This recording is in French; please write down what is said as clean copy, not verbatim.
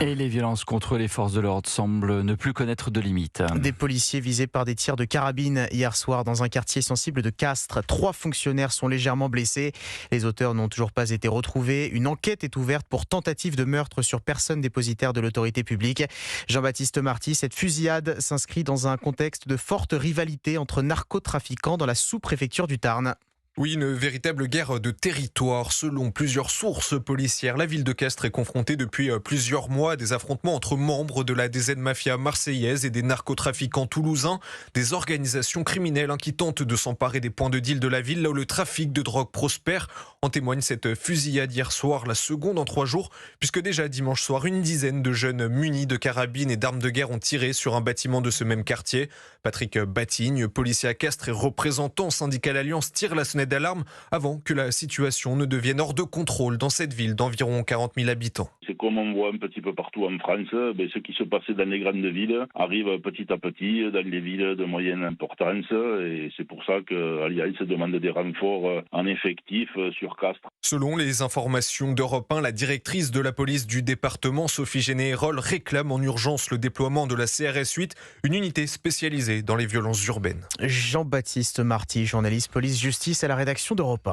Et les violences contre les forces de l'ordre semblent ne plus connaître de limites. Des policiers visés par des tirs de carabine hier soir dans un quartier sensible de Castres. 3 fonctionnaires sont légèrement blessés. Les auteurs n'ont toujours pas été retrouvés. Une enquête est ouverte pour tentative de meurtre sur personne dépositaire de l'autorité publique. Jean-Baptiste Marty, cette fusillade s'inscrit dans un contexte de forte rivalité entre narcotrafiquants dans la sous-préfecture du Tarn. Oui, une véritable guerre de territoire. Selon plusieurs sources policières, la ville de Castres est confrontée depuis plusieurs mois à des affrontements entre membres de la DZ Mafia marseillaise et des narcotrafiquants toulousains, des organisations criminelles qui tentent de s'emparer des points de deal de la ville, là où le trafic de drogue prospère. En témoigne cette fusillade hier soir, la seconde en 3 jours, puisque déjà dimanche soir, une dizaine de jeunes munis de carabines et d'armes de guerre ont tiré sur un bâtiment de ce même quartier. Patrick Batigne, policier à Castres et représentant syndical Alliance, tire la sonnette d'alarme avant que la situation ne devienne hors de contrôle dans cette ville d'environ 40 000 habitants. C'est comme on voit un petit peu partout en France, ce qui se passait dans les grandes villes arrive petit à petit dans les villes de moyenne importance et c'est pour ça que Alliance demande des renforts en effectif sur Castres. Selon les informations d'Europe 1, la directrice de la police du département, Sophie Générol, réclame en urgence le déploiement de la CRS 8, une unité spécialisée dans les violences urbaines. Jean-Baptiste Marty, journaliste police-justice à la rédaction d'Europe 1.